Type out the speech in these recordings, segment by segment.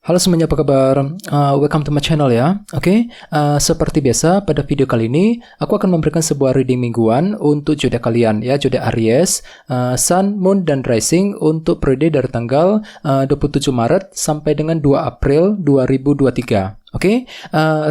Halo semuanya, apa kabar? Welcome to my channel ya. Oke, seperti biasa pada video kali ini aku akan memberikan sebuah reading mingguan untuk zodiak kalian ya, zodiak Aries, Sun, Moon, dan Rising untuk periode dari tanggal 27 Maret sampai dengan 2 April 2023. Oke,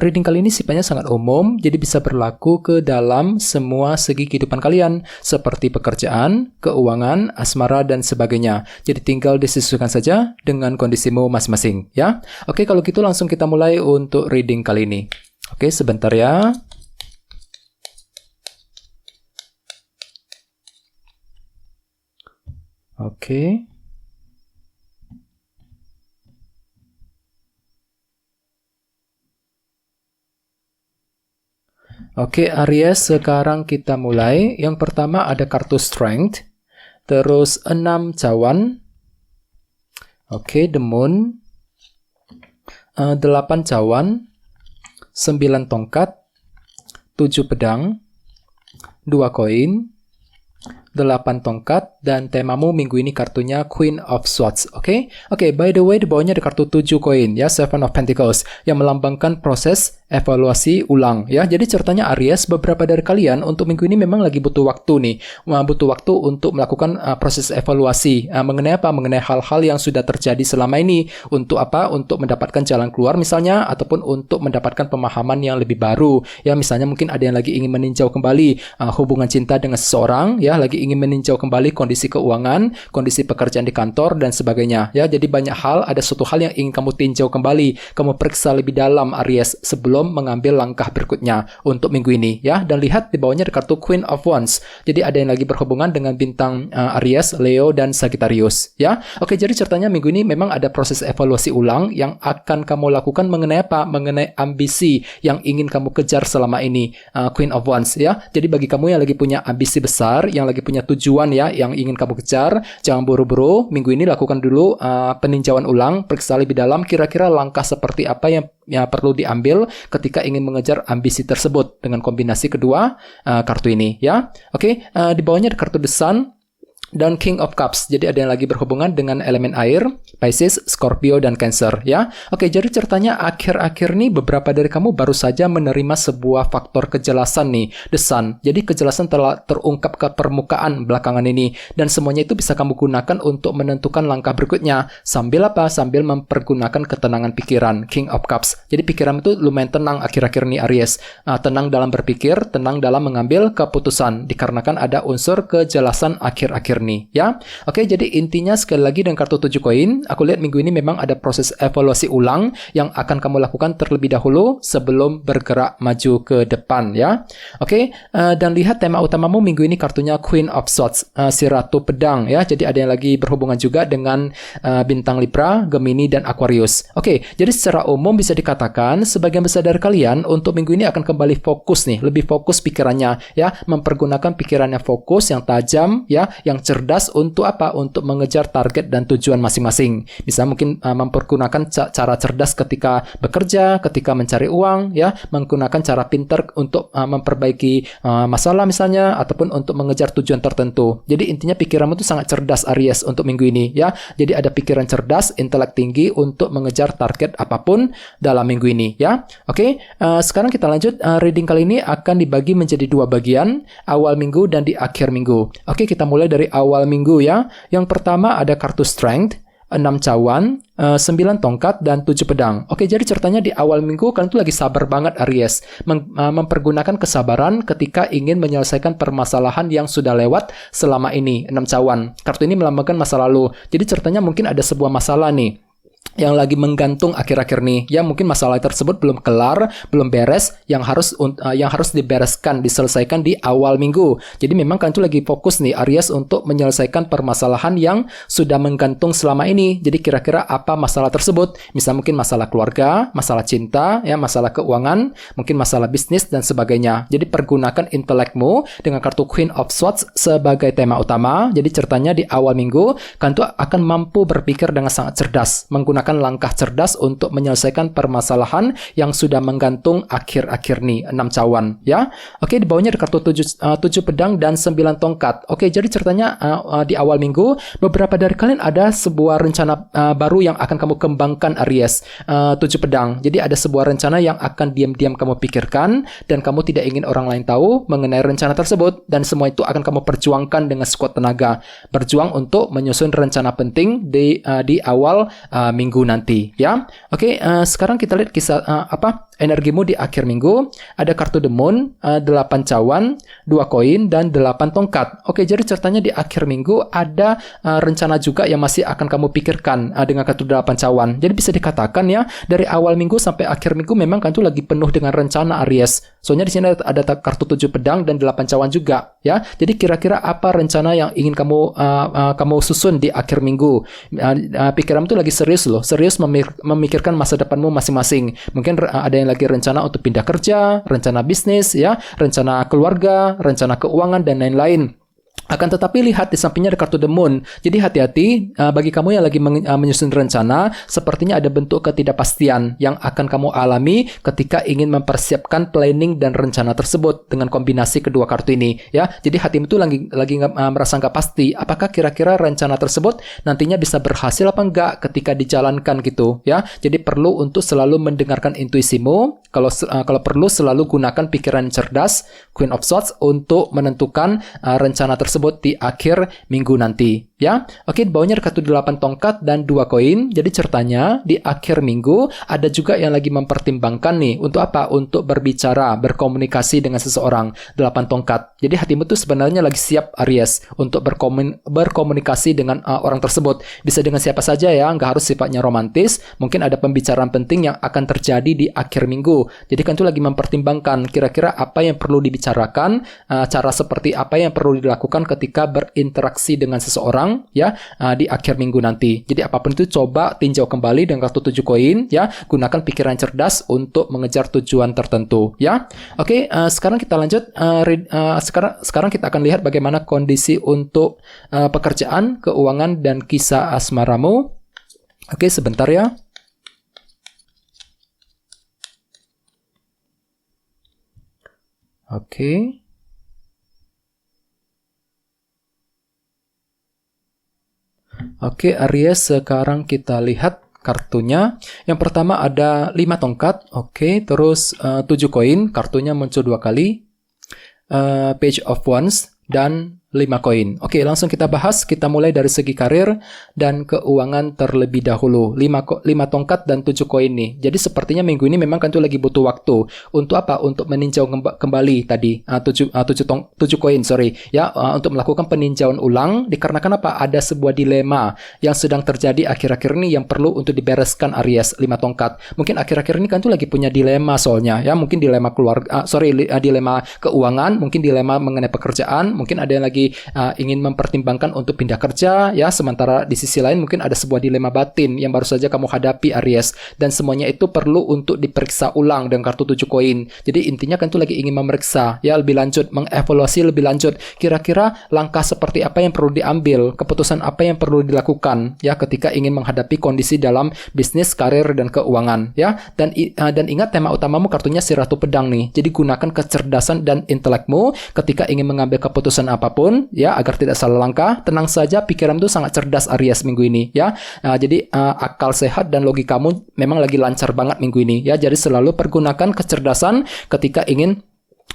reading kali ini sifatnya sangat umum, jadi bisa berlaku ke dalam semua segi kehidupan kalian, seperti pekerjaan, keuangan, asmara, dan sebagainya. Jadi tinggal disesuaikan saja dengan kondisimu masing-masing, ya. Oke, kalau gitu langsung kita mulai untuk reading kali ini. Oke, sebentar ya. Oke. Oke, Aries, sekarang kita mulai. Yang pertama ada kartu Strength, terus 6 cawan, oke, The Moon, 8 cawan, 9 tongkat, 7 pedang, 2 koin, 8 tongkat, dan temamu minggu ini kartunya Queen of Swords, oke? Oke, by the way, di bawahnya ada kartu 7 koin, ya, Seven of Pentacles, yang melambangkan proses evaluasi ulang, ya. Jadi ceritanya Aries, beberapa dari kalian untuk minggu ini memang lagi butuh waktu nih, butuh waktu untuk melakukan proses evaluasi, mengenai apa? Mengenai hal-hal yang sudah terjadi selama ini, untuk apa? Untuk mendapatkan jalan keluar misalnya, ataupun untuk mendapatkan pemahaman yang lebih baru, ya. Misalnya mungkin ada yang lagi ingin meninjau kembali hubungan cinta dengan seseorang, ya, lagi ingin meninjau kembali kondisi keuangan, kondisi pekerjaan di kantor, dan sebagainya, ya. Jadi banyak hal, ada suatu hal yang ingin kamu tinjau kembali, kamu periksa lebih dalam Aries sebelum mengambil langkah berikutnya untuk minggu ini, ya. Dan lihat di bawahnya ada kartu Queen of Wands. Jadi ada yang lagi berhubungan dengan bintang Aries, Leo, dan Sagittarius, ya. Oke, jadi ceritanya minggu ini memang ada proses evaluasi ulang yang akan kamu lakukan mengenai apa? Mengenai ambisi yang ingin kamu kejar selama ini, Queen of Wands, ya. Jadi bagi kamu yang lagi punya ambisi besar, yang lagi punya tujuan, ya, yang ingin kamu kejar, jangan buru-buru. Minggu ini lakukan dulu peninjauan ulang, periksa lebih dalam kira-kira langkah seperti apa yang perlu diambil ketika ingin mengejar ambisi tersebut dengan kombinasi kedua kartu ini, ya. Oke, di bawahnya ada kartu The Sun dan King of Cups. Jadi ada yang lagi berhubungan dengan elemen air, Pisces, Scorpio, dan Cancer, ya. Oke, jadi ceritanya akhir-akhir nih beberapa dari kamu baru saja menerima sebuah faktor kejelasan nih, The Sun. Jadi kejelasan telah terungkap ke permukaan belakangan ini, dan semuanya itu bisa kamu gunakan untuk menentukan langkah berikutnya. Sambil apa? Sambil mempergunakan ketenangan pikiran, King of Cups. Jadi pikiran itu lumayan tenang akhir-akhir nih Aries. Tenang dalam berpikir, tenang dalam mengambil keputusan, dikarenakan ada unsur kejelasan akhir-akhir nih, ya. Oke, jadi intinya sekali lagi dengan kartu 7 koin, aku lihat minggu ini memang ada proses evaluasi ulang yang akan kamu lakukan terlebih dahulu sebelum bergerak maju ke depan, ya. Oke, dan lihat tema utamamu minggu ini kartunya Queen of Swords, si Ratu Pedang, ya. Jadi ada yang lagi berhubungan juga dengan bintang Libra, Gemini, dan Aquarius. Oke, jadi secara umum bisa dikatakan sebagian besar dari kalian untuk minggu ini akan kembali fokus nih, lebih fokus pikirannya, ya, mempergunakan pikirannya fokus, yang tajam, ya, yang cerdas untuk apa? Untuk mengejar target dan tujuan masing-masing. Bisa mungkin mempergunakan cara cerdas ketika bekerja, ketika mencari uang, ya, menggunakan cara pintar untuk memperbaiki masalah misalnya, ataupun untuk mengejar tujuan tertentu. Jadi intinya pikiranmu itu sangat cerdas Aries untuk minggu ini, ya. Jadi ada pikiran cerdas, intelek tinggi untuk mengejar target apapun dalam minggu ini, ya. Oke, sekarang kita lanjut. Reading kali ini akan dibagi menjadi 2 bagian, awal minggu dan di akhir minggu. Oke, kita mulai dari awal minggu, ya. Yang pertama ada kartu Strength, 6 cawan, 9 tongkat, dan 7 pedang. Oke, jadi ceritanya di awal minggu kalian tuh lagi sabar banget Aries, mempergunakan kesabaran ketika ingin menyelesaikan permasalahan yang sudah lewat selama ini. 6 cawan, kartu ini melambangkan masa lalu. Jadi ceritanya mungkin ada sebuah masalah nih yang lagi menggantung akhir-akhir nih, ya. Mungkin masalah tersebut belum kelar, belum beres, yang harus dibereskan, diselesaikan di awal minggu. Jadi memang kan itu lagi fokus nih Aries untuk menyelesaikan permasalahan yang sudah menggantung selama ini. Jadi kira-kira apa masalah tersebut? Misal mungkin masalah keluarga, masalah cinta, ya, masalah keuangan, mungkin masalah bisnis, dan sebagainya. Jadi pergunakan intelekmu dengan kartu Queen of Swords sebagai tema utama. Jadi ceritanya di awal minggu kan itu akan mampu berpikir dengan sangat cerdas, menggunakan gunakan langkah cerdas untuk menyelesaikan permasalahan yang sudah menggantung akhir-akhir nih, 6 cawan ya. Oke, di bawahnya ada kartu 7 pedang dan 9 tongkat. Oke, jadi ceritanya di awal minggu beberapa dari kalian ada sebuah rencana baru yang akan kamu kembangkan, Aries. 7 pedang. Jadi ada sebuah rencana yang akan diam-diam kamu pikirkan dan kamu tidak ingin orang lain tahu mengenai rencana tersebut, dan semua itu akan kamu perjuangkan dengan sekuat tenaga. Berjuang untuk menyusun rencana penting di awal minggu nanti ya. Oke, sekarang kita lihat kisah energimu di akhir minggu. Ada kartu The Moon, 8 cawan, 2 koin, dan 8 tongkat. Oke, jadi ceritanya di akhir minggu ada rencana juga yang masih akan kamu pikirkan dengan kartu 8 cawan. Jadi bisa dikatakan ya, dari awal minggu sampai akhir minggu memang kan tuh lagi penuh dengan rencana, Aries. Soalnya di sini ada kartu 7 pedang dan 8 cawan juga ya. Jadi kira-kira apa rencana yang ingin kamu susun di akhir minggu? Pikiranmu tuh lagi serius loh, serius memikirkan masa depanmu masing-masing. Mungkin ada yang lagi rencana untuk pindah kerja, rencana bisnis ya, rencana keluarga, rencana keuangan dan lain-lain. Akan tetapi lihat di sampingnya ada kartu The Moon. Jadi hati-hati bagi kamu yang lagi menyusun rencana, sepertinya ada bentuk ketidakpastian yang akan kamu alami ketika ingin mempersiapkan planning dan rencana tersebut dengan kombinasi kedua kartu ini ya. Jadi hatimu tuh lagi merasa nggak pasti apakah kira-kira rencana tersebut nantinya bisa berhasil apa enggak ketika dijalankan gitu ya. Jadi perlu untuk selalu mendengarkan intuisimu. Kalau perlu selalu gunakan pikiran cerdas, Queen of Swords, untuk menentukan rencana tersebut di akhir minggu nanti ya. Oke, di bawahnya ada kartu 8 tongkat dan 2 koin. Jadi ceritanya di akhir minggu ada juga yang lagi mempertimbangkan nih untuk apa? Untuk berbicara, berkomunikasi dengan seseorang. 8 tongkat. Jadi hatimu tuh sebenarnya lagi siap, Aries, untuk berkomunikasi dengan orang tersebut. Bisa dengan siapa saja ya, nggak harus sifatnya romantis. Mungkin ada pembicaraan penting yang akan terjadi di akhir minggu. Jadi kan tuh lagi mempertimbangkan kira-kira apa yang perlu dibicarakan, cara seperti apa yang perlu dilakukan ketika berinteraksi dengan seseorang ya di akhir minggu nanti. Jadi apapun itu coba tinjau kembali dengan kartu 7 koin ya, gunakan pikiran cerdas untuk mengejar tujuan tertentu ya. Oke, sekarang kita lanjut. Sekarang kita akan lihat bagaimana kondisi untuk pekerjaan, keuangan, dan kisah asmaramu. Oke, sebentar ya. Oke. Oke, Aries, sekarang kita lihat kartunya. Yang pertama ada 5 tongkat. Oke, terus 7 koin. Kartunya muncul 2 kali. Page of Wands dan 5 koin. Oke, langsung kita bahas. Kita mulai dari segi karir dan keuangan terlebih dahulu. 5 tongkat dan 7 koin nih. Jadi sepertinya minggu ini memang kan tuh lagi butuh waktu. Untuk apa? Untuk meninjau kembali tadi. 7 koin, sorry. Ya, untuk melakukan peninjauan ulang. Dikarenakan apa? Ada sebuah dilema yang sedang terjadi akhir-akhir ini yang perlu untuk dibereskan, Aries. 5 tongkat. Mungkin akhir-akhir ini kan tuh lagi punya dilema soalnya. Ya, mungkin dilema dilema keuangan. Mungkin dilema mengenai pekerjaan. Mungkin ada yang lagi ingin mempertimbangkan untuk pindah kerja ya, sementara di sisi lain mungkin ada sebuah dilema batin yang baru saja kamu hadapi, Aries, dan semuanya itu perlu untuk diperiksa ulang dengan kartu 7 koin. Jadi intinya kan itu lagi ingin memeriksa ya lebih lanjut, mengevaluasi lebih lanjut kira-kira langkah seperti apa yang perlu diambil, keputusan apa yang perlu dilakukan ya ketika ingin menghadapi kondisi dalam bisnis, karir, dan keuangan ya. Dan ingat tema utamamu kartunya si Ratu Pedang nih. Jadi gunakan kecerdasan dan intelekmu ketika ingin mengambil keputusan apapun ya, agar tidak salah langkah. Tenang saja, pikiran itu sangat cerdas, Aries, minggu ini ya. Jadi akal sehat dan logikamu memang lagi lancar banget minggu ini ya. Jadi selalu pergunakan kecerdasan ketika ingin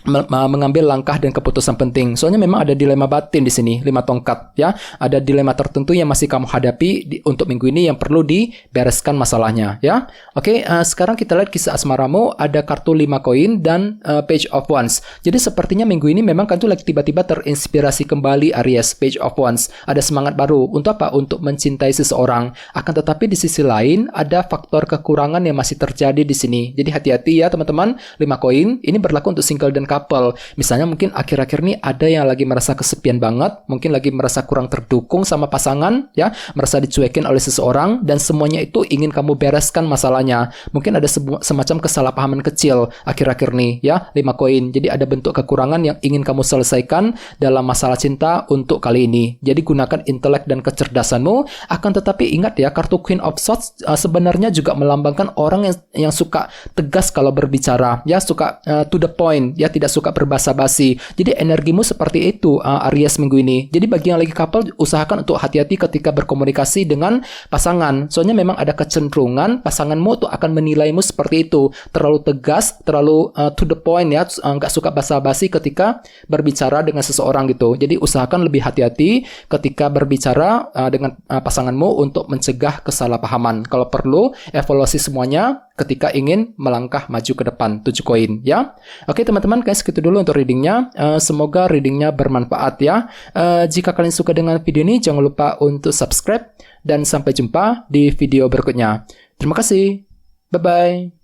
mengambil langkah dan keputusan penting. Soalnya memang ada dilema batin di sini, 5 tongkat ya. Ada dilema tertentu yang masih kamu hadapi untuk minggu ini yang perlu dibereskan masalahnya ya. Oke, sekarang kita lihat kisah asmaramu. Ada kartu 5 koin dan Page of Wands. Jadi sepertinya minggu ini memang kan tuh lagi tiba-tiba terinspirasi kembali, Aries. Page of Wands. Ada semangat baru untuk apa? Untuk mencintai seseorang. Akan tetapi di sisi lain ada faktor kekurangan yang masih terjadi di sini. Jadi hati-hati ya teman-teman. 5 koin ini berlaku untuk single dan dan couple. Misalnya mungkin akhir-akhir ini ada yang lagi merasa kesepian banget, mungkin lagi merasa kurang terdukung sama pasangan, ya, merasa dicuekin oleh seseorang, dan semuanya itu ingin kamu bereskan masalahnya. Mungkin ada semacam kesalahpahaman kecil akhir-akhir ini, ya, 5 koin. Jadi ada bentuk kekurangan yang ingin kamu selesaikan dalam masalah cinta untuk kali ini. Jadi gunakan intelek dan kecerdasanmu. Akan tetapi ingat ya, kartu Queen of Swords sebenarnya juga melambangkan orang yang suka tegas kalau berbicara, ya, suka to the point, ya, tidak suka berbasa-basi. Jadi energimu seperti itu, Aries, minggu ini. Jadi bagi yang lagi couple, usahakan untuk hati-hati ketika berkomunikasi dengan pasangan. Soalnya memang ada kecenderungan pasanganmu tuh akan menilaimu seperti itu, terlalu tegas, terlalu to the point, ya, nggak suka basa-basi ketika berbicara dengan seseorang gitu. Jadi usahakan lebih hati-hati ketika berbicara dengan pasanganmu untuk mencegah kesalahpahaman. Kalau perlu, evaluasi semuanya ketika ingin melangkah maju ke depan. 7 koin, ya. Oke teman-teman, guys, segitu dulu untuk readingnya. Semoga readingnya bermanfaat, ya. Jika kalian suka dengan video ini, jangan lupa untuk subscribe, dan sampai jumpa di video berikutnya. Terima kasih. Bye-bye.